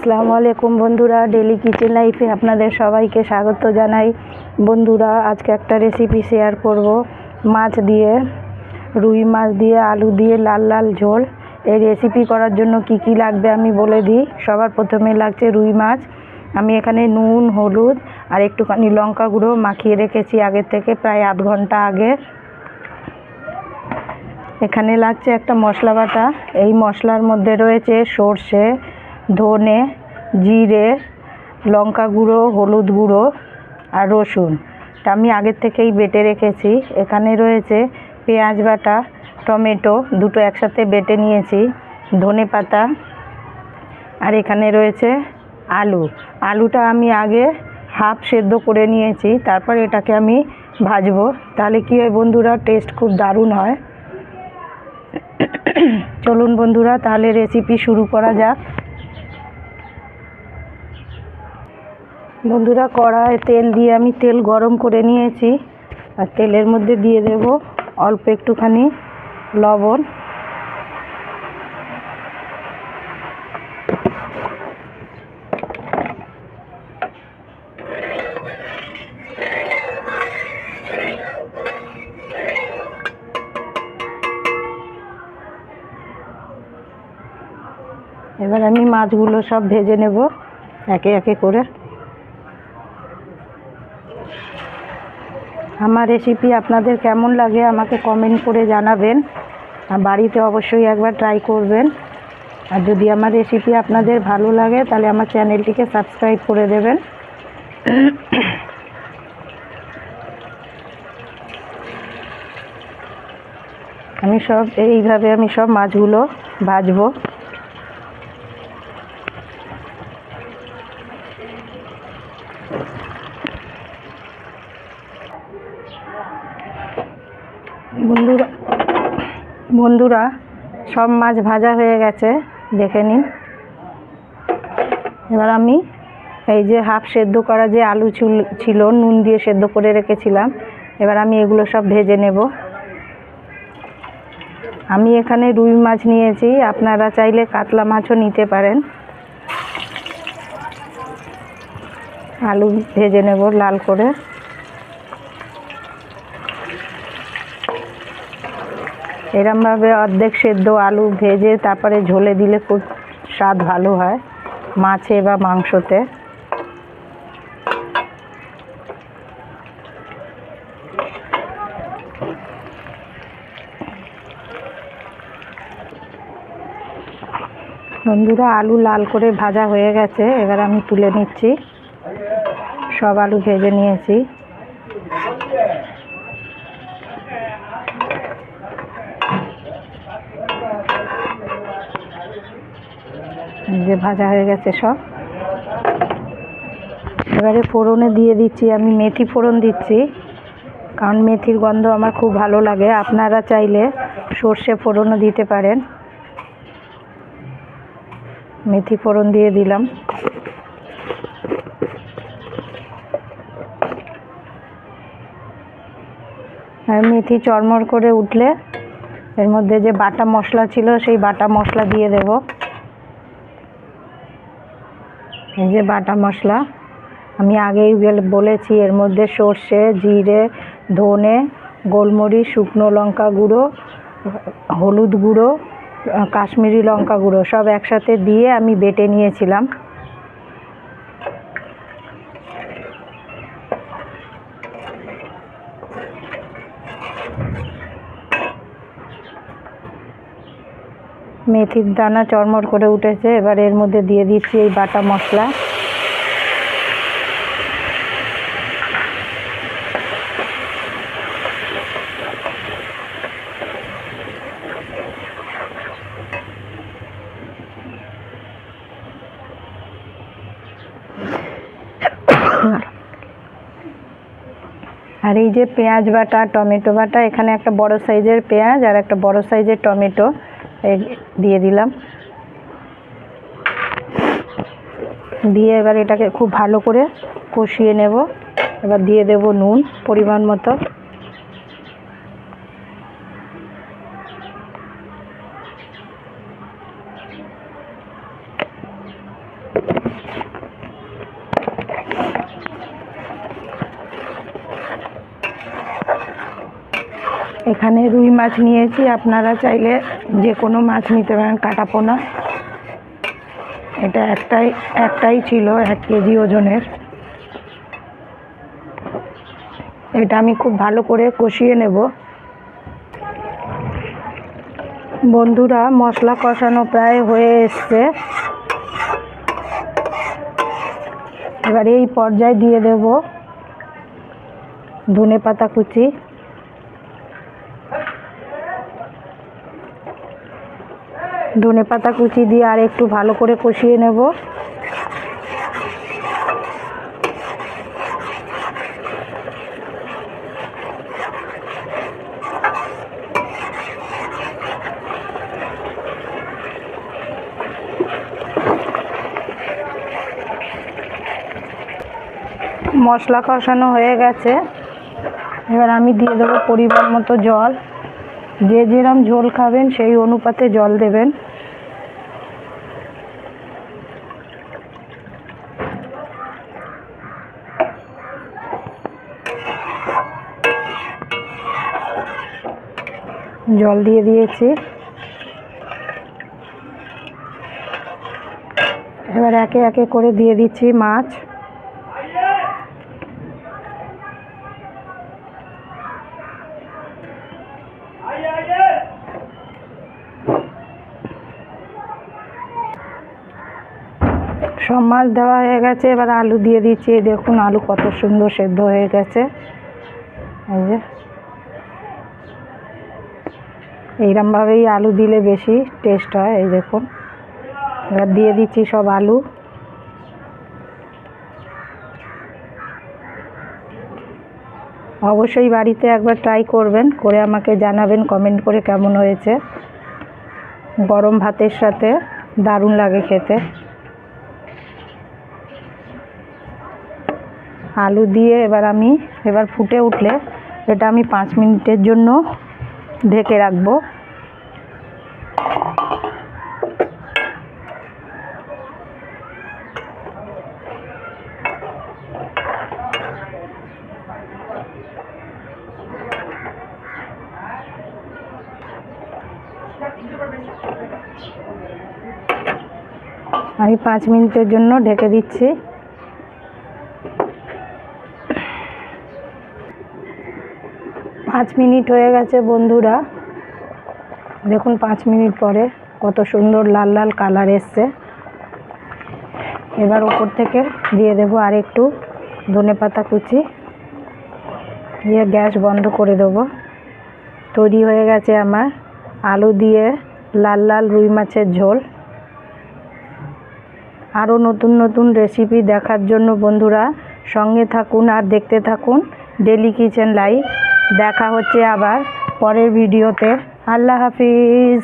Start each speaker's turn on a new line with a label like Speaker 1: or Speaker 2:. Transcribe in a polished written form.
Speaker 1: আসসালামু আলাইকুম বন্ধুরা, ডেলি কিচেন লাইফে আপনাদের সবাইকে স্বাগত জানাই। বন্ধুরা, আজকে একটা রেসিপি শেয়ার করব মাছ দিয়ে, রুই মাছ দিয়ে আলু দিয়ে লাল লাল ঝোল। এই রেসিপি করার জন্য কি কি লাগবে আমি বলে দিই। সবার প্রথমে লাগছে রুই মাছ। আমি এখানে নুন, হলুদ আর একটুখানি লঙ্কা গুঁড়ো মাখিয়ে রেখেছি আগের থেকে, প্রায় আধ ঘন্টা আগে। এখানে লাগছে একটা মশলা বাটা। এই মশলার মধ্যে রয়েছে সর্ষে, ধনে, জিরে, লঙ্কা গুঁড়ো, হলুদ গুঁড়ো আর রসুন। আমি আগের থেকেই বেটে রেখেছি। এখানে রয়েছে পেঁয়াজ বাটা, টমেটো দুটো একসাথে বেটে নিয়েছি, ধনে পাতা, আর এখানে রয়েছে আলু। আলুটা আমি আগে হাফ সেদ্ধ করে নিয়েছি, তারপর এটাকে আমি ভাজবো। তাহলে কী হয় বন্ধুরা, টেস্ট খুব দারুণ হয়। চলুন বন্ধুরা, তাহলে রেসিপি শুরু করা যাক। বন্ধুরা, কড়ায় তেল দিয়ে আমি তেল গরম করে নিয়েছি, আর তেলের মধ্যে দিয়ে দেব অল্প একটুখানি লবণ, এবার আমি মাছগুলো সব ভেজে নেব একে একে করে। আমার রেসিপি আপনাদের কেমন লাগে আমাকে কমেন্ট করে জানাবেন, আর বাড়িতে অবশ্যই একবার ট্রাই করবেন। আর যদি আমার রেসিপি আপনাদের ভালো লাগে তাহলে আমার চ্যানেলটিকে সাবস্ক্রাইব করে দেবেন। আমি এইভাবে সব মাছগুলো ভাজবো। বন্ধুরা সব মাছ ভাজা হয়ে গেছে, দেখে নিন। এবার আমি এই যে হাফ সেদ্ধ করা যে আলু ছিল, নুন দিয়ে সেদ্ধ করে রেখেছিলাম, এবার আমি এগুলো সব ভেজে নেব। আমি এখানে রুই মাছ নিয়েছি, আপনারা চাইলে কাতলা মাছও নিতে পারেন। আলু ভেজে নেব লাল করে। এরমভাবে অর্ধেক সেদ্ধ আলু ভেজে তারপরে ঝোলে দিলে খুব স্বাদ ভালো হয় মাছে বা মাংসতে। বন্ধুরা, আলু লাল করে ভাজা হয়ে গেছে, এবার আমি তুলে নিচ্ছি। সব আলু ভেজে নিয়েছি। যে ভাজা হয়ে গেছে সব, এবারে ফোড়নে দিয়ে দিচ্ছি। আমি মেথি ফোড়ন দিচ্ছি, কারণ মেথির গন্ধ আমার খুব ভালো লাগে। আপনারা চাইলে সর্ষে ফোড়নও দিতে পারেন। মেথি ফোড়ন দিয়ে দিলাম। আর মেথি চড়মড় করে উঠলে এর মধ্যে যে বাটা মশলা ছিল সেই বাটা মশলা দিয়ে দেব। এই যে বাটা মশলা, আমি আগেই বলেছি এর মধ্যে সর্ষে, জিরে, ধনে, গোলমরিচ, শুকনো লঙ্কা গুঁড়ো, হলুদ গুঁড়ো, কাশ্মীরি লঙ্কা গুঁড়ো সব একসাথে দিয়ে আমি বেটে নিয়েছিলাম। মেথির দানা চড়মড় করে উঠেছে, এবার এর মধ্যে দিয়ে দিচ্ছি এই বাটা মশলা। আর এই যে পেঁয়াজ বাটা, টমেটো বাটা, এখানে একটা বড় সাইজের পেঁয়াজ আর একটা বড় সাইজের টমেটো দিয়ে দিলাম। দিয়ে এবার এটাকে খুব ভালো করে কষিয়ে নেব। এবার দিয়ে দেব নুন পরিমাণ মতো। এখানে রুই মাছ নিয়েছি, আপনারা চাইলে যে কোনো মাছ নিতে পারেন, কাটাপোনা। এটা একটাই ছিল 1 কেজি ওজনের। এটা আমি খুব ভালো করে কষিয়ে নেব। বন্ধুরা, মশলা কষানো প্রায় হয়ে এসছে। এবার এই পর্যায়ে দিয়ে দেব ধনেপাতা কুচি, ধনেপাতা কুচি দিয়ে আর একটু ভালো করে কষিয়ে নেব। মশলা কষানো হয়ে গেছে। এবার আমি দিয়ে দেবো পরিমাণ মতো জল। যে যেরকম ঝোল খাবেন সেই অনুপাতে জল দেবেন। জল দিয়ে দিয়েছি। এবার একে একে করে দিয়ে দিচ্ছি মাছ। সব মাছ দেওয়া হয়ে গেছে। এবার আলু দিয়ে দিচ্ছি। দেখুন আলু কত সুন্দর সেদ্ধ হয়ে গেছে। এই যে এইরকমভাবেই আলু দিলে বেশি টেস্ট হয়। এই দেখুন, এবার দিয়ে দিচ্ছি সব আলু। অবশ্যই বাড়িতে একবার ট্রাই করবেন, করে আমাকে জানাবেন কমেন্ট করে কেমন হয়েছে। গরম ভাতের সাথে দারুণ লাগে খেতে। আলু দিয়ে এবার ফুটে উঠলে এটা আমি 5 মিনিটের জন্য ঢেকে রাখবো। আমি 5 মিনিটের জন্য ঢেকে দিচ্ছি। পাঁচ মিনিট হয়ে গেছে বন্ধুরা। দেখুন 5 মিনিট পরে কত সুন্দর লাল লাল কালার এসছে। এবার উপর থেকে দিয়ে দেবো আর একটু ধনেপাতা কুচি, দিয়ে গ্যাস বন্ধ করে দেবো। তৈরি হয়ে গেছে আমার আলু দিয়ে লাল লাল রুই মাছের ঝোল। আরও নতুন নতুন রেসিপি দেখার জন্য বন্ধুরা সঙ্গে থাকুন আর দেখতে থাকুন ডেলি কিচেন লাইভ। দেখা হচ্ছে আবার পরের ভিডিওতে। আল্লাহ হাফিজ।